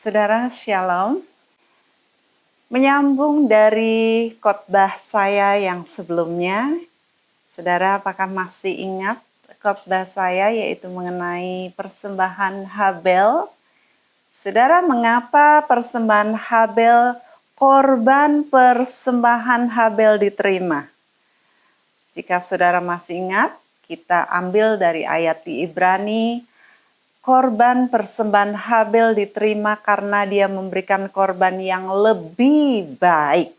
Saudara Shalom, menyambung dari khotbah saya yang sebelumnya, saudara apakah masih ingat khotbah saya yaitu mengenai persembahan Habel? Saudara, mengapa persembahan Habel, korban persembahan Habel diterima? Jika saudara masih ingat, kita ambil dari ayat di Ibrani. Korban persembahan Habel diterima karena dia memberikan korban yang lebih baik.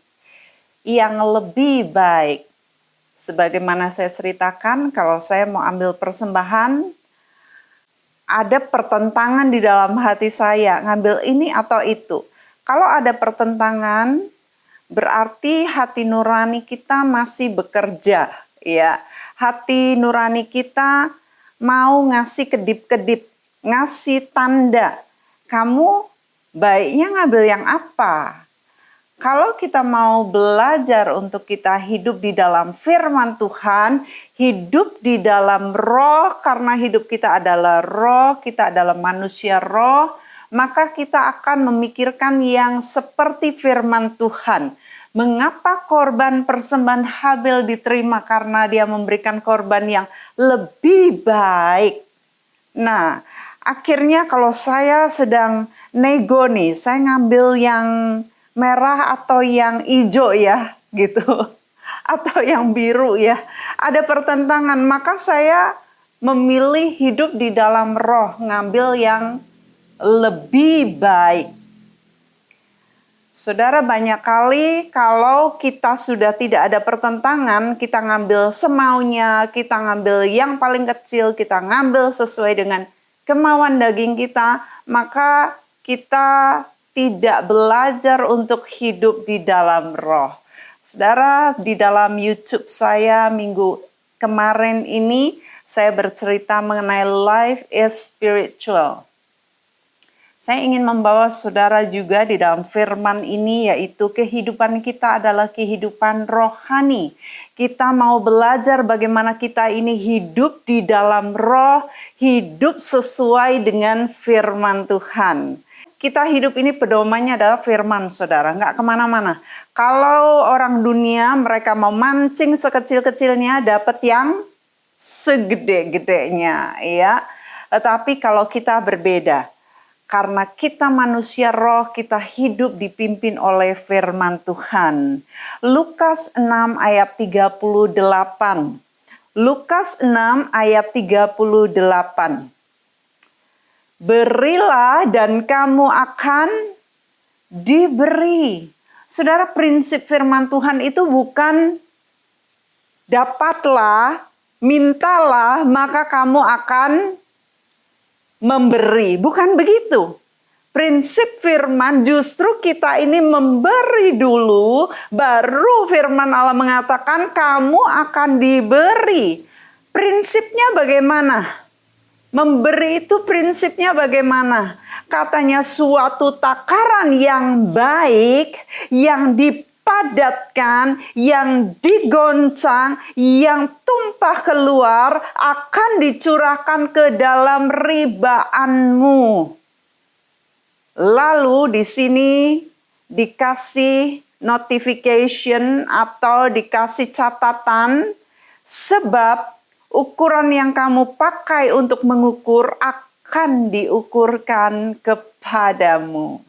Yang lebih baik. Sebagaimana saya ceritakan, kalau saya mau ambil persembahan, ada pertentangan di dalam hati saya, ngambil ini atau itu. Kalau ada pertentangan, berarti hati nurani kita masih bekerja. Ya, hati nurani kita mau ngasih kedip-kedip, ngasih tanda, kamu baiknya ngambil yang apa? Kalau kita mau belajar untuk kita hidup di dalam firman Tuhan, hidup di dalam roh, karena hidup kita adalah roh, kita adalah manusia roh, maka kita akan memikirkan yang seperti firman Tuhan. Mengapa korban persembahan Habel diterima? Karena dia memberikan korban yang lebih baik. Nah, akhirnya kalau saya sedang nego nih, saya ngambil yang merah atau yang hijau ya, gitu. Atau yang biru ya. Ada pertentangan, maka saya memilih hidup di dalam roh, ngambil yang lebih baik. Saudara, banyak kali kalau kita sudah tidak ada pertentangan, kita ngambil semaunya, kita ngambil yang paling kecil, kita ngambil sesuai dengan kemauan daging kita, maka kita tidak belajar untuk hidup di dalam roh. Saudara, di dalam YouTube saya minggu kemarin ini, saya bercerita mengenai life is spiritual. Saya ingin membawa saudara juga di dalam firman ini, yaitu kehidupan kita adalah kehidupan rohani. Kita mau belajar bagaimana kita ini hidup di dalam roh, hidup sesuai dengan firman Tuhan. Kita hidup ini pedomannya adalah firman, saudara, nggak kemana-mana. Kalau orang dunia mereka mau mancing sekecil-kecilnya, dapat yang segede-gedenya, ya. Tetapi kalau kita berbeda, karena kita manusia roh, kita hidup dipimpin oleh firman Tuhan. Lukas 6 ayat 38. Lukas 6 ayat 38. Berilah dan kamu akan diberi. Saudara, prinsip firman Tuhan itu bukan dapatlah, mintalah, maka kamu akan memberi. Bukan begitu. Prinsip firman justru kita ini memberi dulu, baru firman Allah mengatakan kamu akan diberi. Prinsipnya bagaimana? Memberi itu prinsipnya bagaimana? Katanya suatu takaran yang baik, yang dipadatkan, yang digoncang, yang tumpah keluar akan dicurahkan ke dalam ribaanmu. Lalu di sini dikasih notification atau dikasih catatan, sebab ukuran yang kamu pakai untuk mengukur akan diukurkan kepadamu.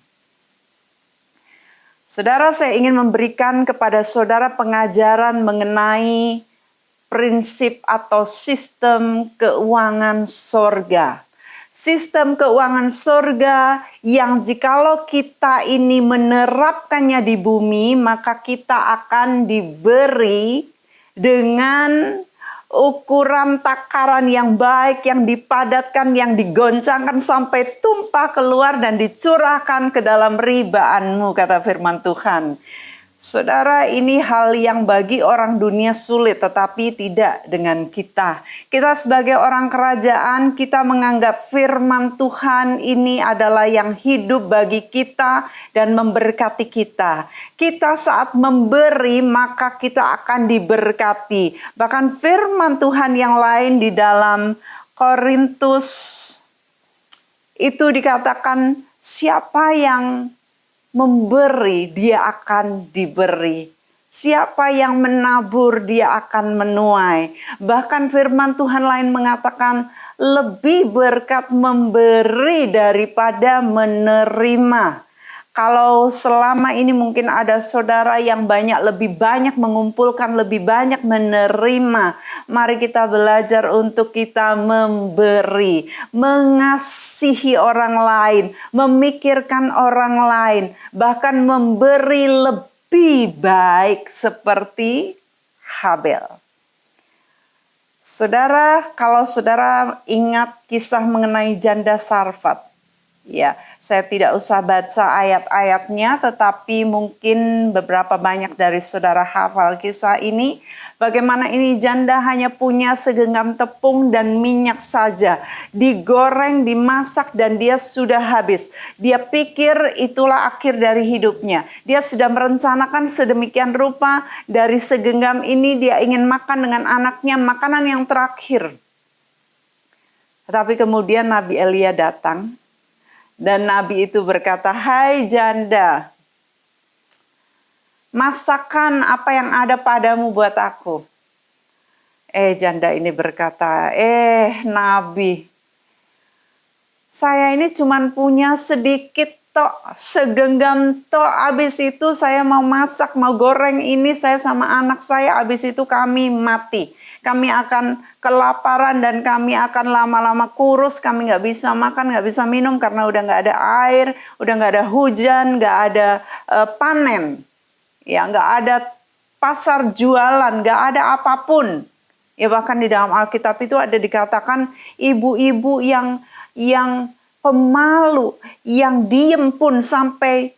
Saudara, saya ingin memberikan kepada saudara pengajaran mengenai prinsip atau sistem keuangan sorga. Sistem keuangan sorga yang jikalau kita ini menerapkannya di bumi, maka kita akan diberi dengan ukuran takaran yang baik, yang dipadatkan, yang digoncangkan sampai tumpah keluar dan dicurahkan ke dalam ribaanmu, kata firman Tuhan. Saudara, ini hal yang bagi orang dunia sulit, tetapi tidak dengan kita. Kita sebagai orang kerajaan, kita menganggap firman Tuhan ini adalah yang hidup bagi kita dan memberkati kita. Kita saat memberi, maka kita akan diberkati. Bahkan firman Tuhan yang lain di dalam Korintus itu dikatakan Siapa yang memberi, dia akan diberi. Siapa yang menabur, dia akan menuai. Bahkan firman Tuhan lain mengatakan, lebih berkat memberi daripada menerima. Kalau selama ini mungkin ada saudara yang lebih banyak mengumpulkan, lebih banyak menerima. Mari kita belajar untuk kita memberi, mengasihi orang lain, memikirkan orang lain, bahkan memberi lebih baik seperti Habel. Saudara, kalau saudara ingat kisah mengenai janda Sarfat, ya, saya tidak usah baca ayat-ayatnya, tetapi mungkin beberapa banyak dari saudara hafal kisah ini. Bagaimana ini janda hanya punya segenggam tepung dan minyak saja. Digoreng, dimasak, dan dia sudah habis. Dia pikir itulah akhir dari hidupnya. Dia sudah merencanakan sedemikian rupa, dari segenggam ini dia ingin makan dengan anaknya, makanan yang terakhir. Tetapi kemudian Nabi Elia datang. Dan Nabi itu berkata, "Hai janda, masakan apa yang ada padamu buat aku." Janda ini berkata, Nabi, saya ini cuman punya sedikit tok, segenggam tok. Abis itu saya mau masak, mau goreng ini saya sama anak saya. Abis itu kami mati. Kami akan kelaparan dan kami akan lama-lama kurus. Kami nggak bisa makan, nggak bisa minum karena udah nggak ada air, udah nggak ada hujan, nggak ada panen, ya nggak ada pasar jualan, nggak ada apapun. Ya bahkan di dalam Alkitab itu ada dikatakan ibu-ibu yang pemalu, yang diem pun sampai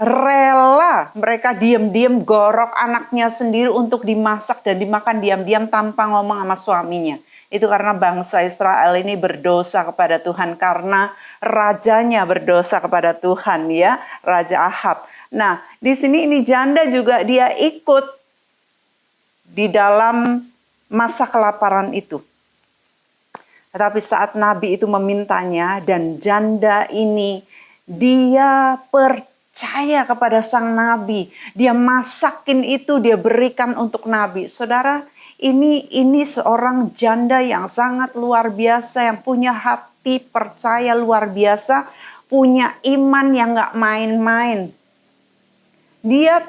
rela mereka diam-diam gorok anaknya sendiri untuk dimasak dan dimakan diam-diam tanpa ngomong sama suaminya. Itu karena bangsa Israel ini berdosa kepada Tuhan karena rajanya berdosa kepada Tuhan, ya, Raja Ahab. Nah, di sini ini janda juga dia ikut di dalam masa kelaparan itu. Tetapi saat Nabi itu memintanya dan janda ini dia percaya kepada sang Nabi. Dia masakin itu, dia berikan untuk Nabi. Saudara, ini seorang janda yang sangat luar biasa, yang punya hati percaya luar biasa, punya iman yang gak main-main. Dia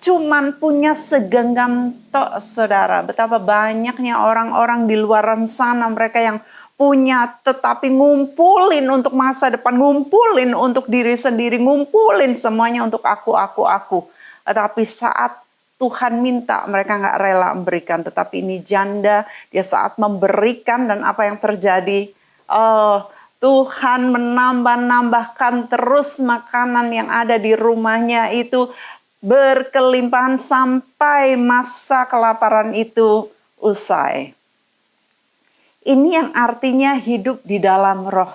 cuman punya segenggam tok, saudara. Betapa banyaknya orang-orang di luar sana, mereka yang punya tetapi ngumpulin untuk masa depan, ngumpulin untuk diri sendiri, ngumpulin semuanya untuk aku. Tetapi saat Tuhan minta, mereka nggak rela memberikan. Tetapi ini janda, dia saat memberikan dan apa yang terjadi? Tuhan menambahkan terus makanan yang ada di rumahnya itu berkelimpahan sampai masa kelaparan itu usai. Ini yang artinya hidup di dalam roh.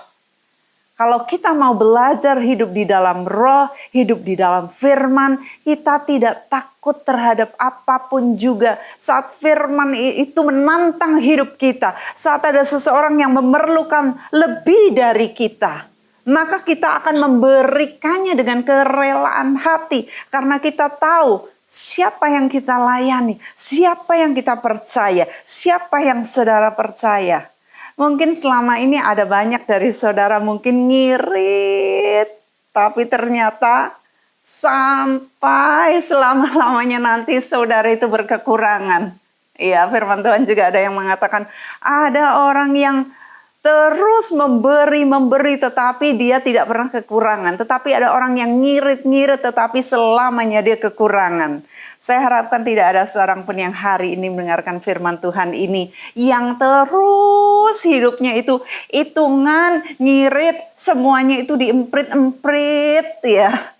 Kalau kita mau belajar hidup di dalam roh, hidup di dalam firman, kita tidak takut terhadap apapun juga. Saat firman itu menantang hidup kita, saat ada seseorang yang memerlukan lebih dari kita, maka kita akan memberikannya dengan kerelaan hati. Karena kita tahu siapa yang kita layani, siapa yang kita percaya, siapa yang saudara percaya. Mungkin selama ini ada banyak dari saudara mungkin ngirit, tapi ternyata sampai selama-lamanya nanti saudara itu berkekurangan. Iya, firman Tuhan juga ada yang mengatakan ada orang yang terus memberi tetapi dia tidak pernah kekurangan. Tetapi ada orang yang ngirit-ngirit tetapi selamanya dia kekurangan. Saya harapkan tidak ada seorang pun yang hari ini mendengarkan firman Tuhan ini yang terus hidupnya itu hitungan, ngirit, semuanya itu diemprit-emprit, ya.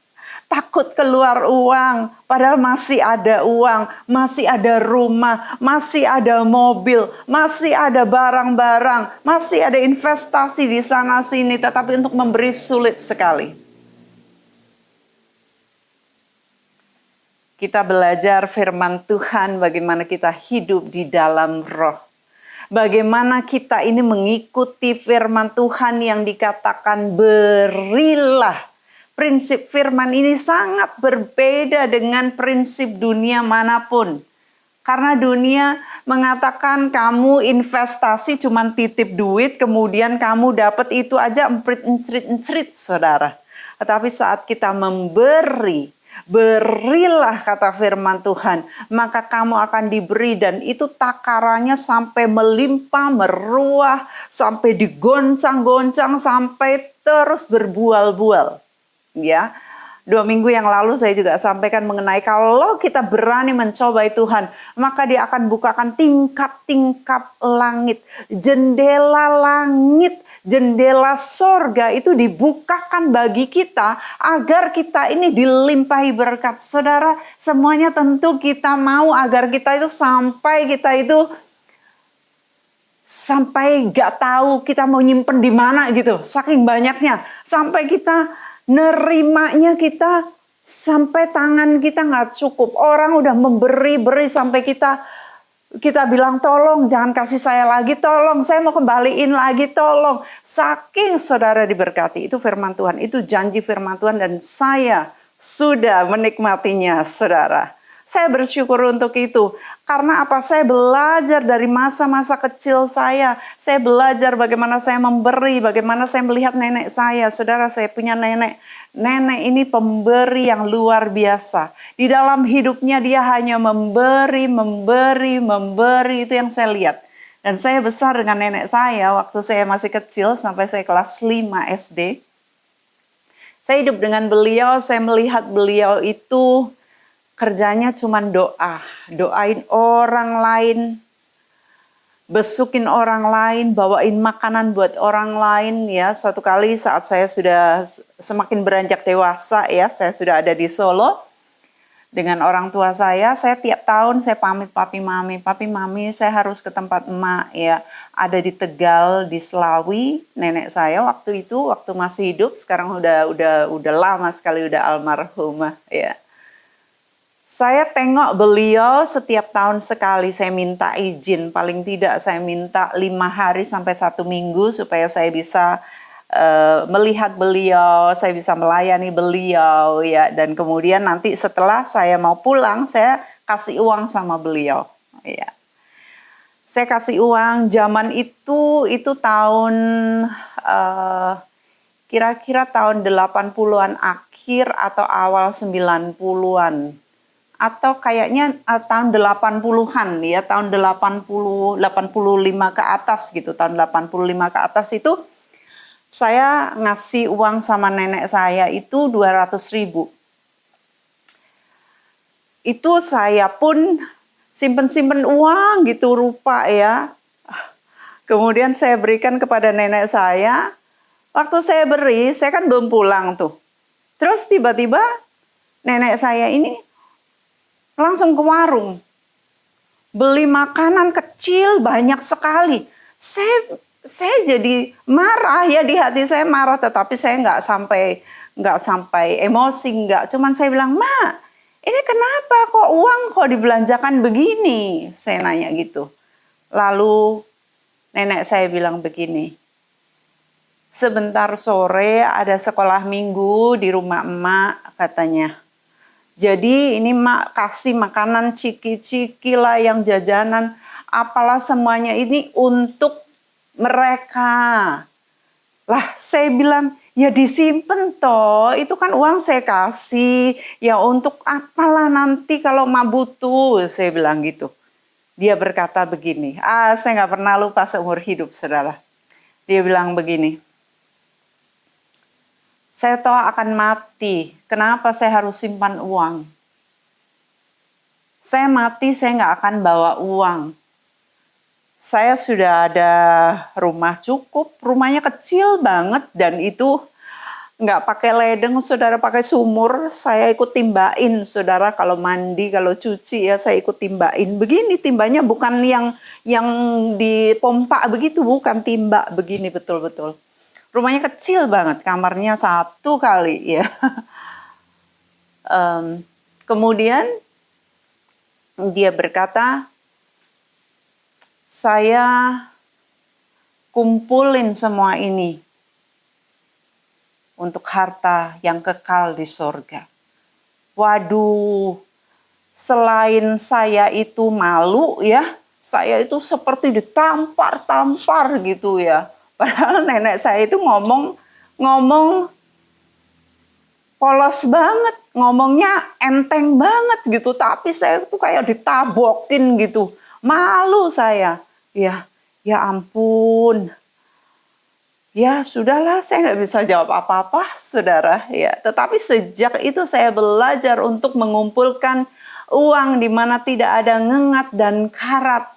Takut keluar uang, padahal masih ada uang, masih ada rumah, masih ada mobil, masih ada barang-barang, masih ada investasi di sana sini, tetapi untuk memberi sulit sekali. Kita belajar firman Tuhan bagaimana kita hidup di dalam roh. bagaimana kita ini mengikuti firman Tuhan yang dikatakan berilah. Prinsip firman ini sangat berbeda dengan prinsip dunia manapun. Karena dunia mengatakan kamu investasi cuma titip duit, kemudian kamu dapat itu aja emprit-emprit, saudara. Tetapi saat kita memberi, berilah kata firman Tuhan, maka kamu akan diberi, dan itu takarannya sampai melimpah, meruah, sampai digoncang-goncang, sampai terus berbual-bual. Ya, 2 minggu yang lalu saya juga sampaikan mengenai kalau kita berani mencobai Tuhan, maka Dia akan bukakan tingkap-tingkap langit, jendela sorga itu dibukakan bagi kita agar kita ini dilimpahi berkat. Saudara, semuanya tentu kita mau agar kita itu sampai gak tahu kita mau nyimpen di mana gitu, saking banyaknya, sampai kita nerimanya kita sampai tangan kita nggak cukup. Orang udah beri sampai kita bilang tolong jangan kasih saya lagi, tolong saya mau kembaliin lagi, tolong. Saking saudara diberkati, itu firman Tuhan, itu janji firman Tuhan, dan saya sudah menikmatinya, saudara. Saya bersyukur untuk itu. Karena apa? Saya belajar dari masa-masa kecil saya. Saya belajar bagaimana saya memberi, bagaimana saya melihat nenek saya. Saudara, saya punya nenek. Nenek ini pemberi yang luar biasa. Di dalam hidupnya dia hanya memberi. Itu yang saya lihat. Dan saya besar dengan nenek saya waktu saya masih kecil sampai saya kelas 5 SD. Saya hidup dengan beliau, saya melihat beliau itu kerjanya cuma doa, doain orang lain, besukin orang lain, bawain makanan buat orang lain. Ya, suatu kali saat saya sudah semakin beranjak dewasa, ya, saya sudah ada di Solo dengan orang tua saya tiap tahun saya pamit papi mami, saya harus ke tempat emak, ya, ada di Tegal, di Selawi. Nenek saya waktu itu, waktu masih hidup, sekarang udah lama sekali, udah almarhumah, ya. Saya tengok beliau setiap tahun sekali, saya minta izin, paling tidak saya minta 5 hari sampai 1 minggu supaya saya bisa melihat beliau, saya bisa melayani beliau, ya. Dan kemudian nanti setelah saya mau pulang, saya kasih uang sama beliau, ya. Saya kasih uang zaman itu tahun kira-kira tahun 80-an akhir atau awal 90-an. Atau kayaknya tahun 80-an, ya, tahun 85 ke atas gitu, tahun 85 ke atas itu saya ngasih uang sama nenek saya itu 200.000. Itu saya pun simpen uang gitu rupa, ya. Kemudian saya berikan kepada nenek saya. Waktu saya beri, saya kan belum pulang tuh. Terus tiba-tiba nenek saya ini langsung ke warung, beli makanan kecil banyak sekali. Saya jadi marah, ya, di hati saya marah, tetapi saya nggak sampai emosi, nggak. Cuman saya bilang, "Ma, ini kenapa kok uang kok dibelanjakan begini?" Saya nanya gitu. Lalu nenek saya bilang begini, "Sebentar sore ada sekolah minggu di rumah emak," katanya. "Jadi ini mak kasih makanan ciki-ciki lah, yang jajanan, apalah semuanya ini untuk mereka." Lah saya bilang, "Ya disimpan toh, itu kan uang saya kasih, ya untuk apalah nanti kalau mak butuh," saya bilang gitu. Dia berkata begini, saya nggak pernah lupa seumur hidup, saudara. Dia bilang begini, "Saya tahu akan mati, kenapa saya harus simpan uang? Saya mati, saya nggak akan bawa uang. Saya sudah ada rumah cukup, rumahnya kecil banget, dan itu nggak pakai ledeng, saudara, pakai sumur. Saya ikut timbain, saudara, kalau mandi, kalau cuci, ya, saya ikut timbain. Begini timbanya, bukan yang dipompa begitu, bukan, timba begini betul-betul. Rumahnya kecil banget, kamarnya 1 kali, ya." Kemudian dia berkata, saya kumpulin semua ini untuk harta yang kekal di sorga. Waduh, selain saya itu malu ya, saya itu seperti ditampar-tampar gitu ya. Padahal nenek saya itu ngomong polos banget, ngomongnya enteng banget gitu, tapi saya tuh kayak ditabokin gitu. Malu saya. Ya ampun. Ya sudahlah, saya nggak bisa jawab apa-apa, saudara. Ya, tetapi sejak itu saya belajar untuk mengumpulkan uang di mana tidak ada ngengat dan karat.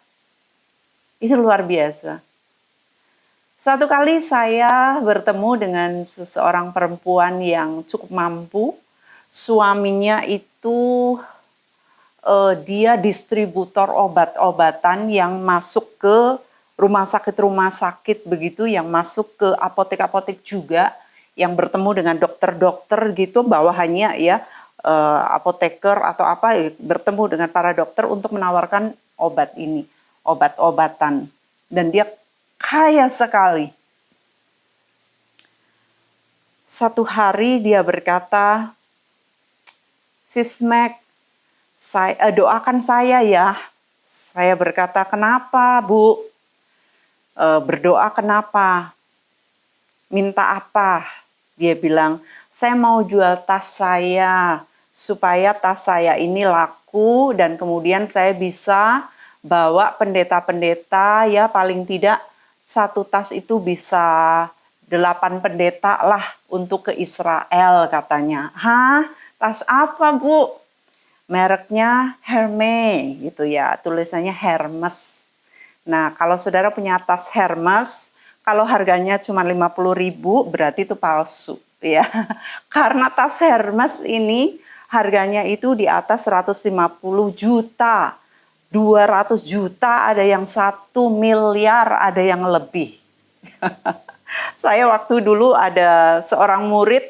Itu luar biasa. Satu kali saya bertemu dengan seseorang perempuan yang cukup mampu. Suaminya itu dia distributor obat-obatan yang masuk ke rumah sakit begitu, yang masuk ke apotek-apotek juga, yang bertemu dengan dokter-dokter gitu, bawahannya ya apoteker atau apa, bertemu dengan para dokter untuk menawarkan obat ini, obat-obatan. Dan dia kaya sekali. Satu hari dia berkata, "Sis Mac, doakan saya ya." Saya berkata, "Kenapa, Bu? Berdoa kenapa? Minta apa?" Dia bilang, "Saya mau jual tas saya, supaya tas saya ini laku dan kemudian saya bisa bawa pendeta-pendeta, ya paling tidak satu tas itu bisa 8 pendeta lah untuk ke Israel," katanya. "Hah? Tas apa, Bu?" "Mereknya Hermes," gitu ya, tulisannya Hermes. Nah, kalau saudara punya tas Hermes, kalau harganya cuma 50.000, berarti itu palsu ya. Karena tas Hermes ini harganya itu di atas 150 juta. 200 juta, ada yang 1 miliar, ada yang lebih. Saya waktu dulu ada seorang murid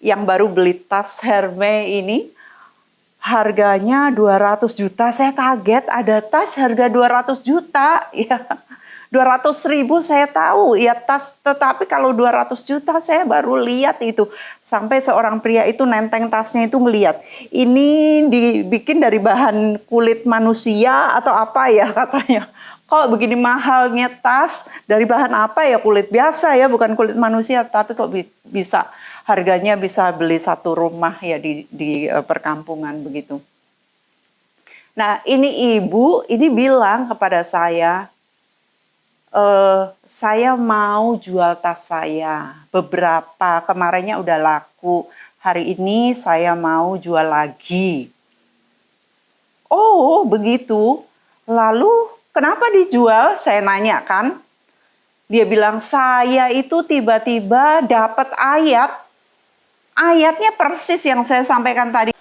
yang baru beli tas Hermes ini, harganya 200 juta. Saya kaget ada tas harga 200 juta. Ya, 200.000 saya tahu ya tas, tetapi kalau 200 juta saya baru lihat itu. Sampai seorang pria itu nenteng tasnya itu ngelihat, "Ini dibikin dari bahan kulit manusia atau apa ya?" katanya. "Kok begini mahalnya tas, dari bahan apa ya? Kulit biasa ya, bukan kulit manusia, tapi kok bisa harganya bisa beli satu rumah ya di perkampungan begitu." Nah, ini ibu ini bilang kepada saya, "Saya mau jual tas saya. Beberapa kemarinnya udah laku. Hari ini saya mau jual lagi." "Oh, begitu. Lalu kenapa dijual?" saya nanya kan. Dia bilang, "Saya itu tiba-tiba dapat ayat. Ayatnya persis yang saya sampaikan tadi.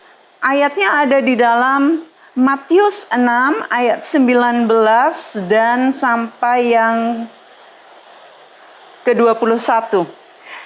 Ayatnya ada di dalam Matius 6 ayat 19 dan sampai yang ke-21.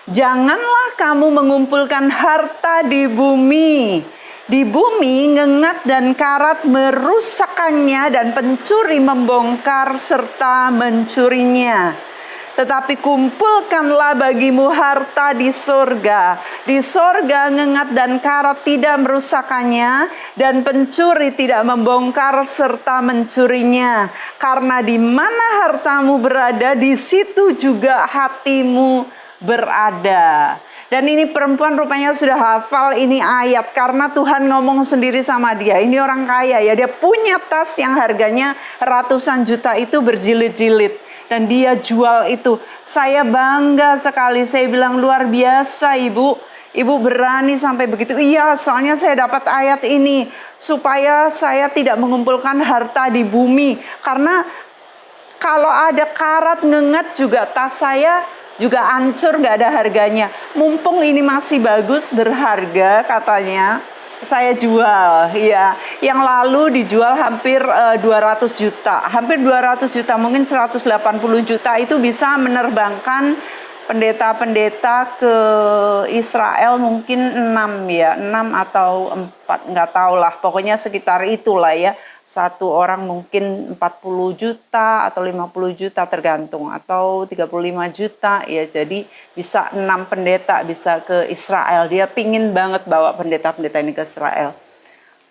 "Janganlah kamu mengumpulkan harta di bumi. Di bumi ngengat dan karat merusakkannya dan pencuri membongkar serta mencurinya. Tetapi kumpulkanlah bagimu harta di sorga. Di sorga ngengat dan karat tidak merusakkannya, dan pencuri tidak membongkar serta mencurinya. Karena di mana hartamu berada, di situ juga hatimu berada." Dan ini perempuan rupanya sudah hafal ini ayat, karena Tuhan ngomong sendiri sama dia. Ini orang kaya ya, dia punya tas yang harganya ratusan juta itu berjilid-jilid. Dan dia jual itu. Saya bangga sekali. Saya bilang, "Luar biasa Ibu. Ibu berani sampai begitu." "Iya, soalnya saya dapat ayat ini supaya saya tidak mengumpulkan harta di bumi. Karena kalau ada karat ngengat juga tas saya juga hancur, nggak ada harganya. Mumpung ini masih bagus, berharga," katanya, "saya jual." Ya, yang lalu dijual hampir 200 juta. Hampir 200 juta, mungkin 180 juta itu bisa menerbangkan pendeta-pendeta ke Israel, mungkin 6 ya, 6 atau 4, nggak tahu lah. Pokoknya sekitar itulah ya. Satu orang mungkin 40 juta atau 50 juta tergantung, atau 35 juta ya. Jadi bisa 6 pendeta bisa ke Israel. Dia pingin banget bawa pendeta-pendeta ini ke Israel.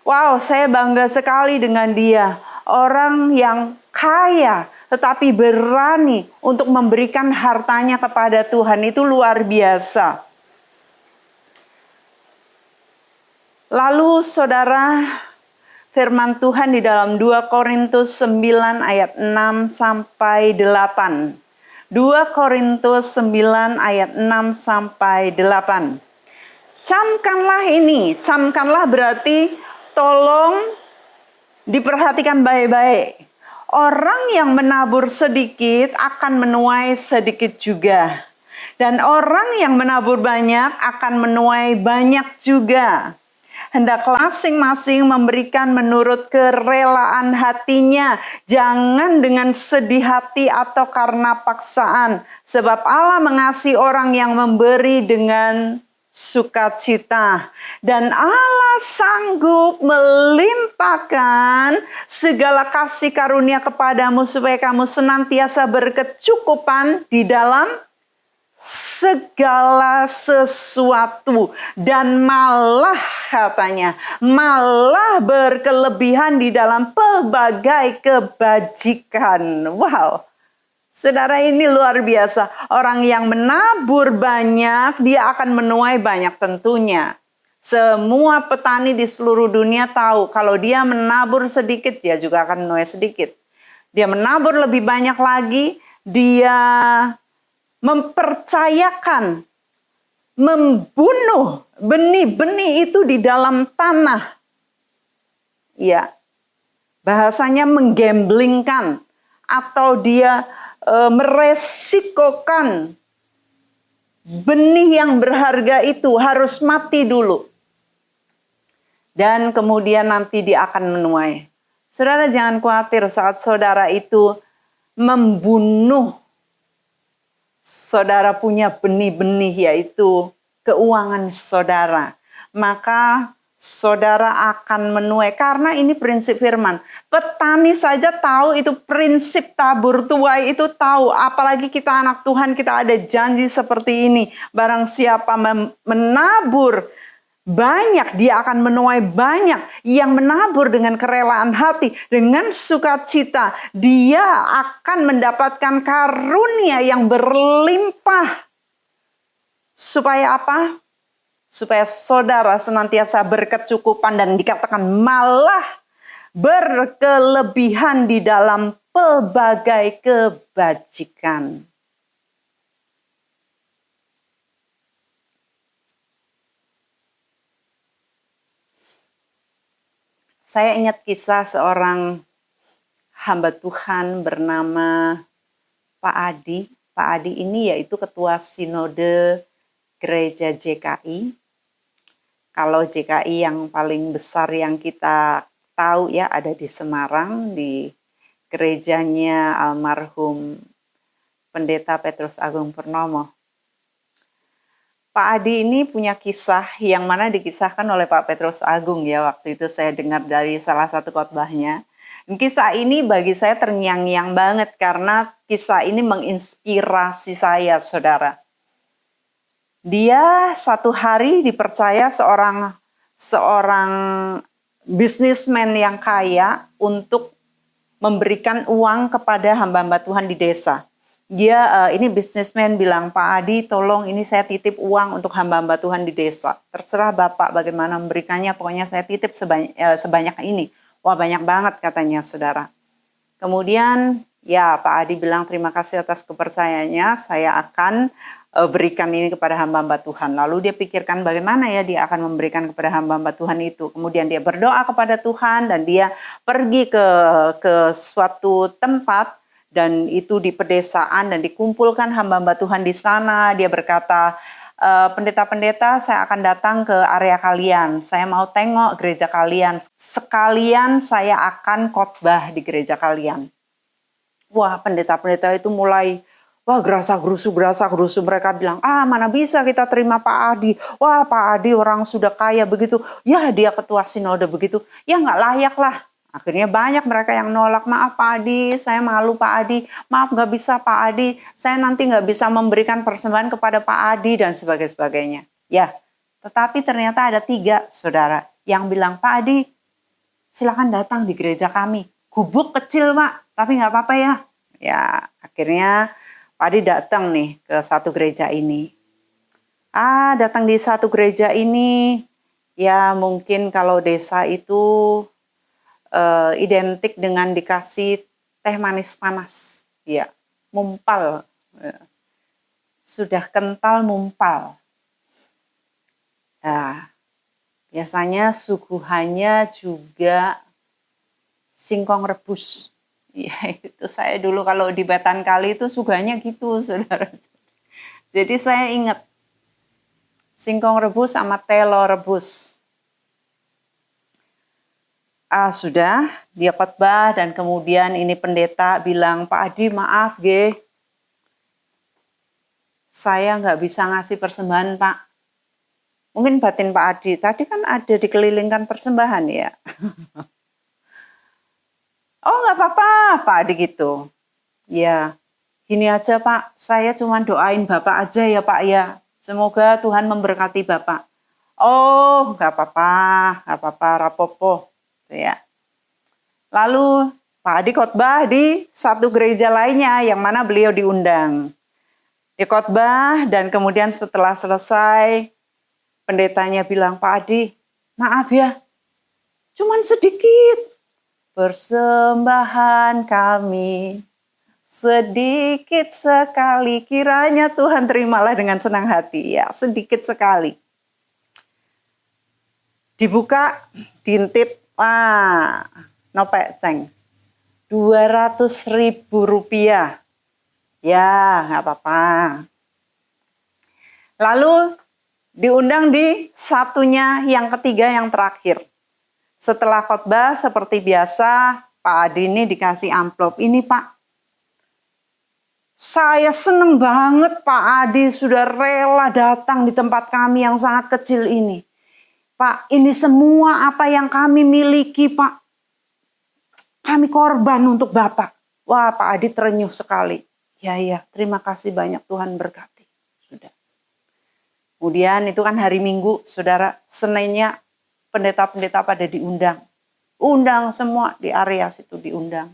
Wow, saya bangga sekali dengan dia. Orang yang kaya tetapi berani untuk memberikan hartanya kepada Tuhan, itu luar biasa. Lalu saudara, firman Tuhan di dalam 2 Korintus 9 ayat 6 sampai 8. 2 Korintus 9 ayat 6 sampai 8. Camkanlah ini, camkanlah berarti tolong diperhatikan baik-baik. Orang yang menabur sedikit akan menuai sedikit juga. Dan orang yang menabur banyak akan menuai banyak juga. Hendaklah masing-masing memberikan menurut kerelaan hatinya. Jangan dengan sedih hati atau karena paksaan. Sebab Allah mengasihi orang yang memberi dengan sukacita. Dan Allah sanggup melimpahkan segala kasih karunia kepadamu supaya kamu senantiasa berkecukupan di dalam segala sesuatu, dan malah katanya malah berkelebihan di dalam pelbagai kebajikan. Wow, saudara, ini luar biasa. Orang yang menabur banyak, dia akan menuai banyak tentunya. Semua petani di seluruh dunia tahu kalau dia menabur sedikit, dia juga akan menuai sedikit. Dia menabur lebih banyak lagi, dia mempercayakan, membunuh benih-benih itu di dalam tanah. Ya, bahasanya menggamblingkan, atau dia meresikokan benih yang berharga itu harus mati dulu. Dan kemudian nanti dia akan menuai. Saudara, jangan khawatir saat saudara itu membunuh, saudara punya benih-benih, yaitu keuangan saudara, maka saudara akan menuai. Karena ini prinsip firman. Petani saja tahu itu prinsip tabur tuai, itu tahu. Apalagi kita anak Tuhan, kita ada janji seperti ini. Barang siapa menabur banyak, dia akan menuai banyak. Yang menabur dengan kerelaan hati, dengan sukacita, dia akan mendapatkan karunia yang berlimpah. Supaya apa? Supaya saudara senantiasa berkecukupan, dan dikatakan malah berkelebihan di dalam pelbagai kebajikan. Saya ingat kisah seorang hamba Tuhan bernama Pak Adi. Pak Adi ini yaitu ketua sinode gereja JKI. Kalau JKI yang paling besar yang kita tahu ya ada di Semarang, di gerejanya almarhum Pendeta Petrus Agung Purnomo. Pak Adi ini punya kisah yang mana dikisahkan oleh Pak Petrus Agung ya, waktu itu saya dengar dari salah satu khotbahnya. Kisah ini bagi saya terngiang-ngiang banget karena kisah ini menginspirasi saya, saudara. Dia satu hari dipercaya seorang bisnismen yang kaya untuk memberikan uang kepada hamba-hamba Tuhan di desa. Dia ini bisnismen bilang, Pak Adi tolong ini saya titip uang untuk hamba-hamba Tuhan di desa. Terserah Bapak bagaimana memberikannya, pokoknya saya titip sebanyak ini. Wah, banyak banget katanya, saudara. Kemudian ya Pak Adi bilang terima kasih atas kepercayaannya, saya akan berikan ini kepada hamba-hamba Tuhan. Lalu dia pikirkan bagaimana ya dia akan memberikan kepada hamba-hamba Tuhan itu. Kemudian dia berdoa kepada Tuhan dan dia pergi ke suatu tempat, dan itu di pedesaan, dan dikumpulkan hamba-hamba Tuhan di sana. Dia berkata, pendeta-pendeta, saya akan datang ke area kalian. Saya mau tengok gereja kalian. Sekalian saya akan khotbah di gereja kalian. Wah, pendeta-pendeta itu mulai gerasa-gerusu. Mereka bilang, mana bisa kita terima Pak Adi. Wah, Pak Adi orang sudah kaya begitu. Ya, dia ketua sinode begitu. Ya, nggak layak lah. Akhirnya banyak mereka yang nolak, maaf Pak Adi, saya malu Pak Adi, maaf nggak bisa Pak Adi, saya nanti nggak bisa memberikan persembahan kepada Pak Adi dan sebagainya. Ya, tetapi ternyata ada 3 saudara yang bilang, Pak Adi silakan datang di gereja kami. Gubuk kecil Pak, tapi nggak apa-apa ya. Ya, akhirnya Pak Adi datang nih ke satu gereja ini. Datang di satu gereja ini, ya mungkin kalau desa itu identik dengan dikasih teh manis panas, ya, mumpal, sudah kental mumpal. Nah, biasanya suguhannya juga singkong rebus. Ya, itu saya dulu kalau di Batan Kali itu suguhannya gitu, saudara. Jadi saya ingat singkong rebus sama telo rebus. Sudah dia khotbah dan kemudian ini pendeta bilang, Pak Adi maaf saya nggak bisa ngasih persembahan Pak. Mungkin batin Pak Adi, tadi kan ada dikelilingkan persembahan ya. Oh nggak apa-apa Pak Adi gitu. Ya gini aja Pak, saya cuma doain Bapak aja ya Pak ya. Semoga Tuhan memberkati Bapak. Oh nggak apa-apa rapopo. Ya. Lalu Pak Adi khotbah di satu gereja lainnya yang mana beliau diundang. Di khotbah dan kemudian setelah selesai pendetanya bilang, Pak Adi maaf ya, cuman sedikit. Persembahan kami sedikit sekali, kiranya Tuhan terimalah dengan senang hati. Ya sedikit sekali. Dibuka, diintip, nopek ceng. 200.000 rupiah. Ya, nggak apa-apa. Lalu diundang di satunya yang ketiga yang terakhir. Setelah khotbah seperti biasa, Pak Adi ini dikasih amplop. Ini Pak, saya seneng banget Pak Adi sudah rela datang di tempat kami yang sangat kecil ini. Pak, ini semua apa yang kami miliki Pak. Kami korban untuk Bapak. Wah, Pak Adi terenyuh sekali. Ya, terima kasih banyak Tuhan berkati. Sudah. Kemudian itu kan hari Minggu, saudara, Seninnya pendeta-pendeta pada diundang. Undang semua di area situ diundang.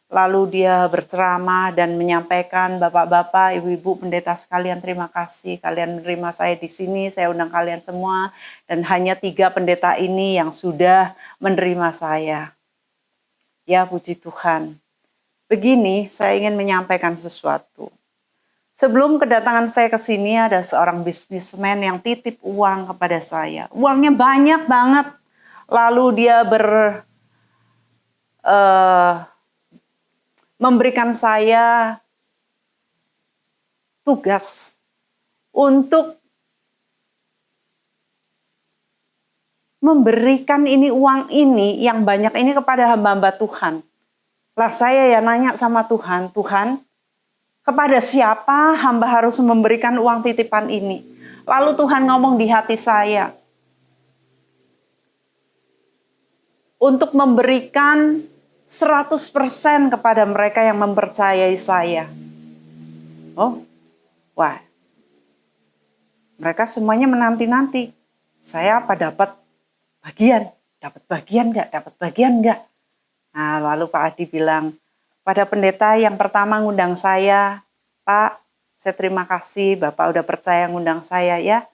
Lalu dia berceramah dan menyampaikan, Bapak-bapak, Ibu-ibu pendeta sekalian, terima kasih. Kalian menerima saya di sini, saya undang kalian semua. Dan hanya 3 pendeta ini yang sudah menerima saya. Ya puji Tuhan. Begini saya ingin menyampaikan sesuatu. Sebelum kedatangan saya ke sini ada seorang bisnismen yang titip uang kepada saya. Uangnya banyak banget. Lalu dia memberikan saya tugas untuk memberikan ini uang ini yang banyak ini kepada hamba-hamba Tuhan. Lah saya ya nanya sama Tuhan, Tuhan, kepada siapa hamba harus memberikan uang titipan ini? Lalu Tuhan ngomong di hati saya, untuk memberikan 100% kepada mereka yang mempercayai saya. Oh, wah. Mereka semuanya menanti-nanti. Saya apa dapat bagian? Dapat bagian enggak? Dapat bagian enggak? Nah, lalu Pak Adi bilang, pada pendeta yang pertama ngundang saya, Pak, saya terima kasih Bapak udah percaya ngundang saya ya.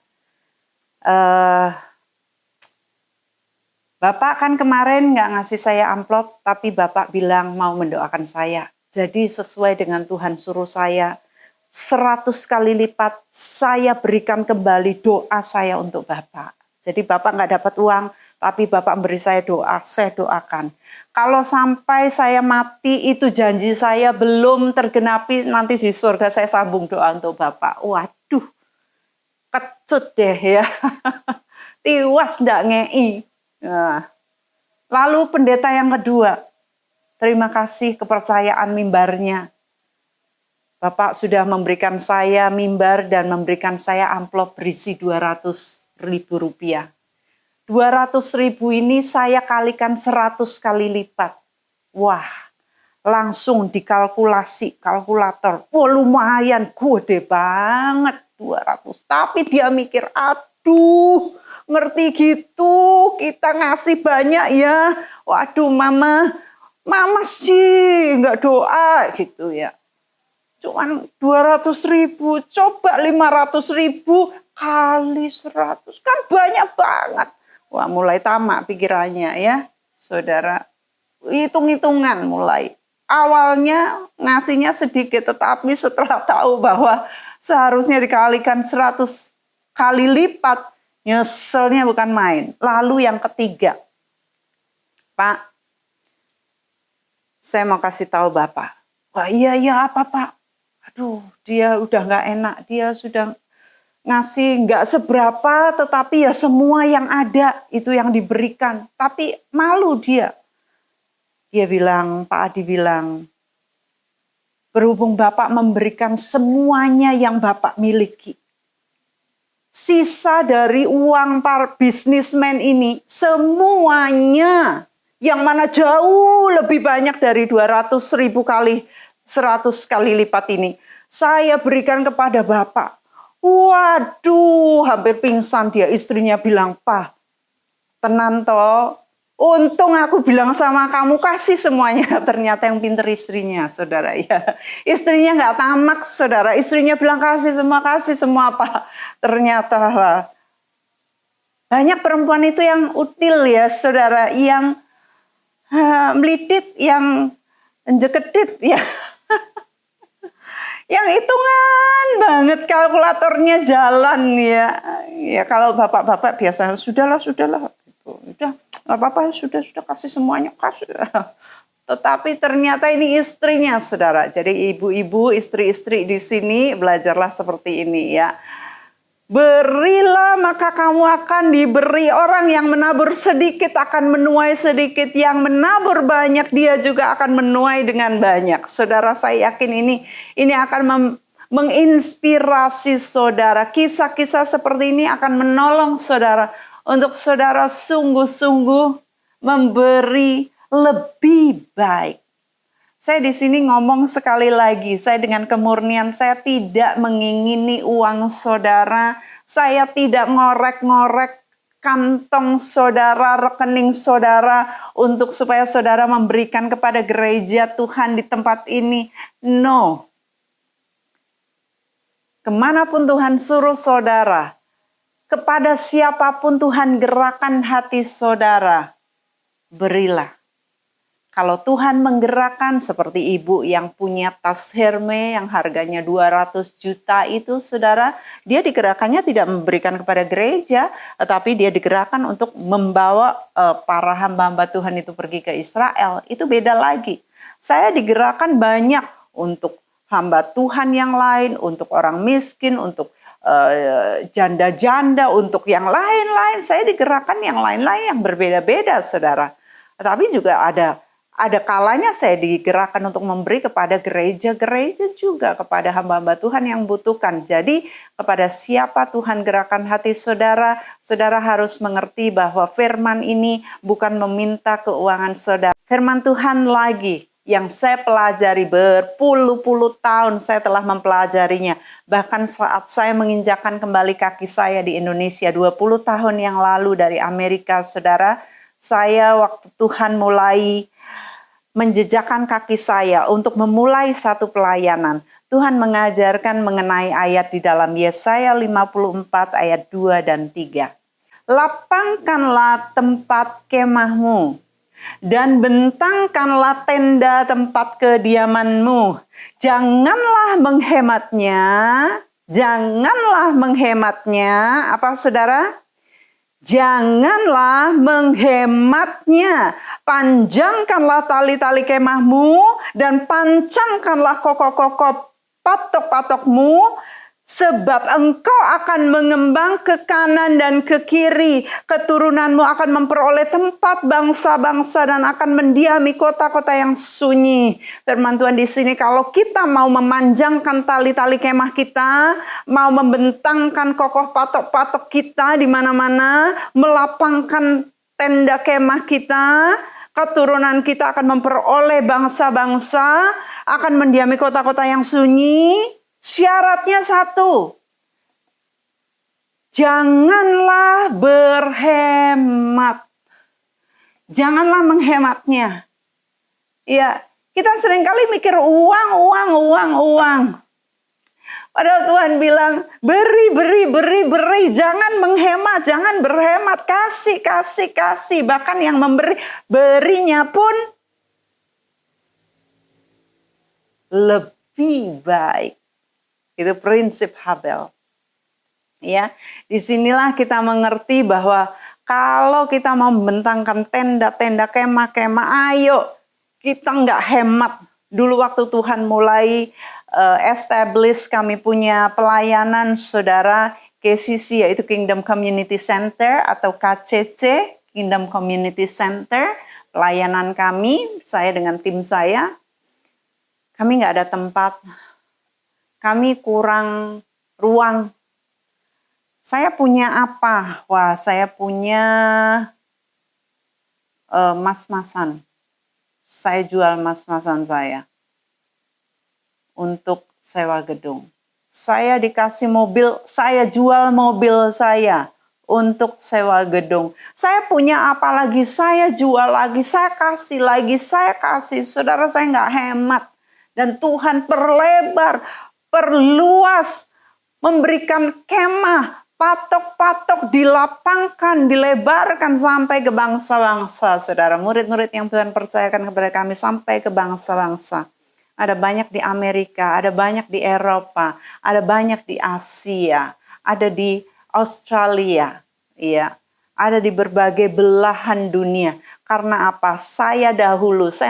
Bapak kan kemarin nggak ngasih saya amplop, tapi Bapak bilang mau mendoakan saya. Jadi sesuai dengan Tuhan suruh saya, 100 kali lipat saya berikan kembali doa saya untuk Bapak. Jadi Bapak nggak dapat uang, tapi Bapak memberi saya doa, saya doakan. Kalau sampai saya mati, itu janji saya belum tergenapi, nanti di surga saya sambung doa untuk Bapak. Waduh, kecut deh ya. Tiwas ndak ngei. Nah, lalu pendeta yang kedua, terima kasih kepercayaan mimbarnya. Bapak sudah memberikan saya mimbar dan memberikan saya amplop berisi 200.000 rupiah. 200.000 ini saya kalikan 100 kali lipat. Wah, langsung dikalkulasi kalkulator. Wah, lumayan gede banget 200. Tapi dia mikir, aduh, ngerti gitu kita ngasih banyak ya. Waduh, mama sih nggak doa gitu ya. Cuman 200.000, coba 500.000 kali 100, kan banyak banget. Wah, mulai tamak pikirannya ya, saudara. Hitung-hitungan mulai. Awalnya ngasihnya sedikit, tetapi setelah tahu bahwa seharusnya dikalikan 100 kali lipat, nyeselnya bukan main. Lalu yang ketiga, Pak, saya mau kasih tahu Bapak. Wah, iya apa Pak? Aduh, dia udah nggak enak, dia sudah ngasih nggak seberapa, tetapi ya semua yang ada itu yang diberikan. Tapi malu dia. Dia bilang, Pak Adi bilang, berhubung Bapak memberikan semuanya yang Bapak miliki. Sisa dari uang para bisnismen ini, semuanya yang mana jauh lebih banyak dari 200.000 kali 100 kali lipat ini, saya berikan kepada Bapak. Waduh, hampir pingsan dia. Istrinya bilang, Pak, tenan toh. Untung aku bilang sama kamu kasih semuanya. Ternyata yang pinter istrinya, saudara ya. Istrinya nggak tamak, saudara. Istrinya bilang kasih semua apa. Ternyata banyak perempuan itu yang util ya, saudara. Yang melidit, yang jekedit ya. Yang hitungan banget kalkulatornya jalan ya. Ya kalau bapak-bapak biasa sudahlah gitu. Udah nggak apa-apa, sudah kasih semuanya, kasih. Tetapi ternyata ini istrinya, saudara. Jadi ibu-ibu, istri-istri di sini belajarlah seperti ini ya. Berilah maka kamu akan diberi. Orang yang menabur sedikit akan menuai sedikit. Yang menabur banyak dia juga akan menuai dengan banyak. Saudara, saya yakin ini akan menginspirasi saudara. Kisah-kisah seperti ini akan menolong saudara untuk saudara sungguh-sungguh memberi lebih baik. Saya di sini ngomong sekali lagi, saya dengan kemurnian, saya tidak mengingini uang saudara, saya tidak ngorek-ngorek kantong saudara, rekening saudara untuk supaya saudara memberikan kepada gereja Tuhan di tempat ini. No. Kemanapun Tuhan suruh saudara, kepada siapapun Tuhan gerakan hati saudara, berilah. Kalau Tuhan menggerakkan seperti ibu yang punya tas Hermes yang harganya 200 juta itu, saudara, dia digerakkannya tidak memberikan kepada gereja, tetapi dia digerakkan untuk membawa para hamba-hamba Tuhan itu pergi ke Israel. Itu beda lagi. Saya digerakkan banyak untuk hamba Tuhan yang lain, untuk orang miskin, untuk janda-janda, untuk yang lain-lain. Saya digerakkan yang lain-lain yang berbeda-beda, saudara. Tapi juga ada kalanya saya digerakkan untuk memberi kepada gereja-gereja juga, kepada hamba-hamba Tuhan yang butuhkan. Jadi kepada siapa Tuhan gerakan hati saudara, saudara harus mengerti bahwa firman ini bukan meminta keuangan saudara. Firman Tuhan lagi yang saya pelajari berpuluh-puluh tahun saya telah mempelajarinya. Bahkan saat saya menginjakkan kembali kaki saya di Indonesia 20 tahun yang lalu dari Amerika, saudara, saya waktu Tuhan mulai menjejakkan kaki saya untuk memulai satu pelayanan. Tuhan mengajarkan mengenai ayat di dalam Yesaya 54 ayat 2 dan 3. Lapangkanlah tempat kemahmu dan bentangkanlah tenda tempat kediamanmu. Janganlah menghematnya. Apa saudara? Janganlah menghematnya. Panjangkanlah tali-tali kemahmu dan pancangkanlah kokok-kokok patok-patokmu Sebab engkau akan mengembang ke kanan dan ke kiri. Keturunanmu akan memperoleh tempat bangsa-bangsa dan akan mendiami kota-kota yang sunyi. Firman Tuhan di sini, kalau kita mau memanjangkan tali-tali kemah kita, mau membentangkan kokoh patok-patok kita di mana-mana, melapangkan tenda kemah kita, keturunan kita akan memperoleh bangsa-bangsa, akan mendiami kota-kota yang sunyi. Syaratnya satu, janganlah berhemat. Janganlah menghematnya. Ya, kita seringkali mikir uang. Padahal Tuhan bilang, beri. Jangan menghemat, jangan berhemat. Kasih. Bahkan yang memberi, berinya pun lebih baik. Itu prinsip Habel. Ya, disinilah kita mengerti bahwa kalau kita mau membentangkan tenda-tenda kemah-kemah, ayo kita nggak hemat. Dulu waktu Tuhan mulai establish kami punya pelayanan saudara KCC, yaitu Kingdom Community Center atau KCC, Kingdom Community Center. Pelayanan kami, saya dengan tim saya, kami nggak ada tempat. Kami kurang ruang. Saya punya apa? Wah, saya punya mas-masan. Saya jual mas-masan saya untuk sewa gedung. Saya dikasih mobil, saya jual mobil saya untuk sewa gedung. Saya punya apa lagi? Saya jual lagi, saya kasih lagi, saya kasih. Saudara, saya nggak hemat. Dan Tuhan perluas, memberikan kemah, patok-patok dilapangkan, dilebarkan sampai ke bangsa-bangsa. Saudara, murid-murid yang Tuhan percayakan kepada kami sampai ke bangsa-bangsa. Ada banyak di Amerika, ada banyak di Eropa, ada banyak di Asia, ada di Australia, ya, ada di berbagai belahan dunia. Karena apa? Saya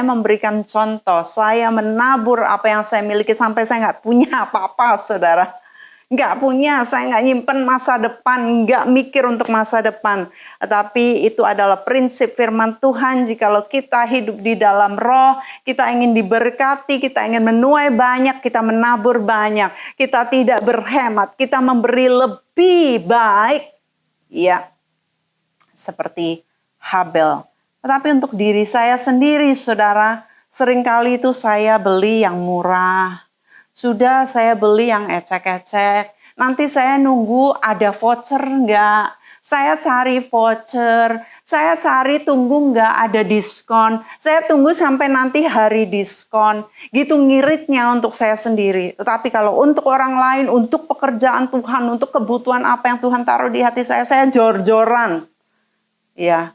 memberikan contoh, saya menabur apa yang saya miliki sampai saya nggak punya apa-apa, saudara. Nggak punya, saya nggak nyimpen masa depan, nggak mikir untuk masa depan. Tapi itu adalah prinsip firman Tuhan, jikalau kita hidup di dalam roh, kita ingin diberkati, kita ingin menuai banyak, kita menabur banyak. Kita tidak berhemat, kita memberi lebih baik. Ya, seperti Habel. Tetapi untuk diri saya sendiri, saudara, seringkali itu saya beli yang murah. Sudah saya beli yang ecek-ecek. Nanti saya nunggu ada voucher enggak. Saya cari voucher. Saya cari tunggu enggak ada diskon. Saya tunggu sampai nanti hari diskon. Gitu ngiritnya untuk saya sendiri. Tetapi kalau untuk orang lain, untuk pekerjaan Tuhan, untuk kebutuhan apa yang Tuhan taruh di hati saya jor-joran. Ya,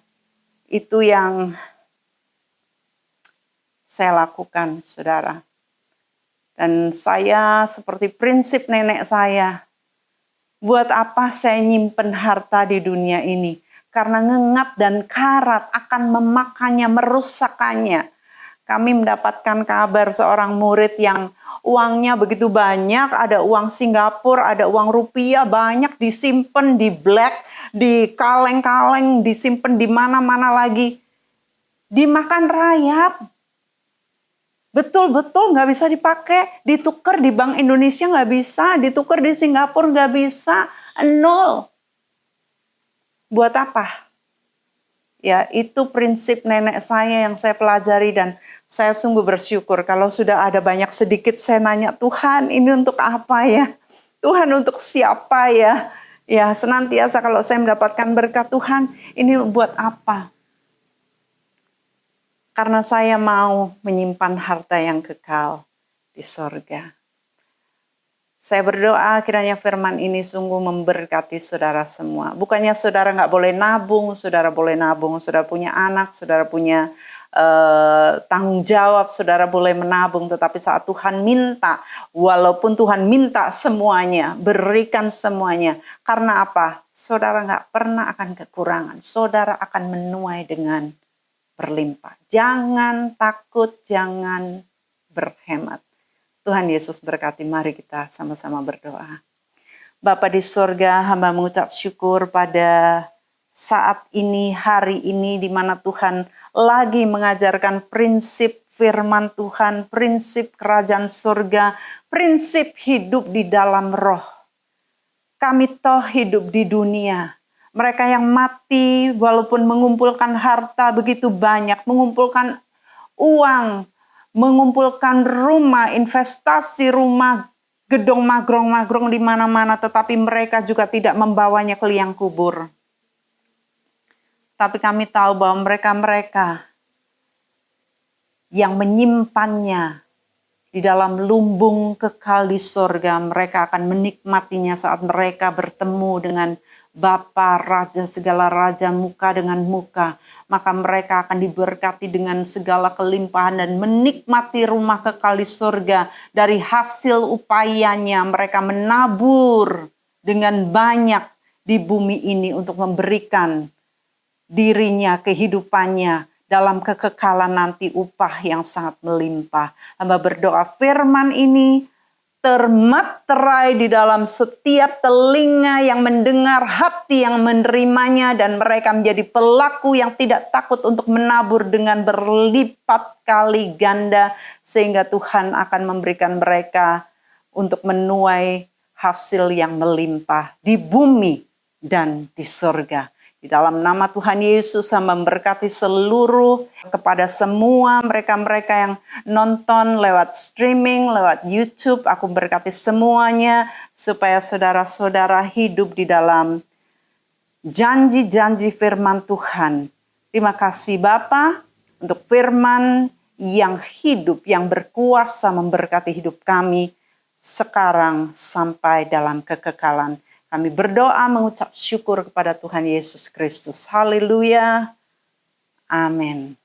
itu yang saya lakukan, saudara. Dan saya seperti prinsip nenek saya, buat apa saya nyimpen harta di dunia ini? Karena ngengat dan karat akan memakannya, merusakannya. Kami mendapatkan kabar seorang murid yang uangnya begitu banyak, ada uang Singapura, ada uang rupiah, banyak disimpan di black, di kaleng-kaleng, disimpan di mana-mana lagi. Dimakan rayap. Betul-betul nggak bisa dipakai. Ditukar di Bank Indonesia nggak bisa. Ditukar di Singapura nggak bisa. Nol. Buat apa? Ya, itu prinsip nenek saya yang saya pelajari dan saya sungguh bersyukur. Kalau sudah ada banyak sedikit, saya nanya, Tuhan ini untuk apa ya? Tuhan untuk siapa ya? Ya, senantiasa kalau saya mendapatkan berkat Tuhan, ini buat apa? Karena saya mau menyimpan harta yang kekal di sorga. Saya berdoa kiranya firman ini sungguh memberkati saudara semua. Bukannya saudara nggak boleh nabung, saudara boleh nabung. Saudara punya anak, saudara punya tanggung jawab, saudara boleh menabung. Tetapi saat Tuhan minta, walaupun Tuhan minta semuanya, berikan semuanya. Karena apa? Saudara nggak pernah akan kekurangan. Saudara akan menuai dengan berlimpah. Jangan takut, jangan berhemat. Tuhan Yesus berkati, mari kita sama-sama berdoa. Bapa di surga, hamba mengucap syukur pada saat ini, hari ini, di mana Tuhan lagi mengajarkan prinsip firman Tuhan, prinsip kerajaan surga, prinsip hidup di dalam roh. Kami toh hidup di dunia. Mereka yang mati walaupun mengumpulkan harta begitu banyak, mengumpulkan uang, mengumpulkan rumah, investasi rumah, gedung magrong-magrong di mana-mana, tetapi mereka juga tidak membawanya ke liang kubur. Tapi kami tahu bahwa mereka-mereka yang menyimpannya di dalam lumbung kekal di surga, mereka akan menikmatinya saat mereka bertemu dengan Bapa Raja segala raja muka dengan muka. Maka mereka akan diberkati dengan segala kelimpahan dan menikmati rumah kekal di surga. Dari hasil upayanya mereka menabur dengan banyak di bumi ini untuk memberikan dirinya, kehidupannya dalam kekekalan nanti upah yang sangat melimpah. Hamba berdoa firman ini termaterai di dalam setiap telinga yang mendengar, hati yang menerimanya, dan mereka menjadi pelaku yang tidak takut untuk menabur dengan berlipat kali ganda, sehingga Tuhan akan memberikan mereka untuk menuai hasil yang melimpah di bumi dan di surga. Di dalam nama Tuhan Yesus, saya memberkati seluruh kepada semua mereka-mereka yang nonton lewat streaming, lewat YouTube. Aku berkati semuanya supaya saudara-saudara hidup di dalam janji-janji firman Tuhan. Terima kasih Bapa untuk firman yang hidup, yang berkuasa memberkati hidup kami sekarang sampai dalam kekekalan. Kami berdoa mengucap syukur kepada Tuhan Yesus Kristus. Haleluya. Amin.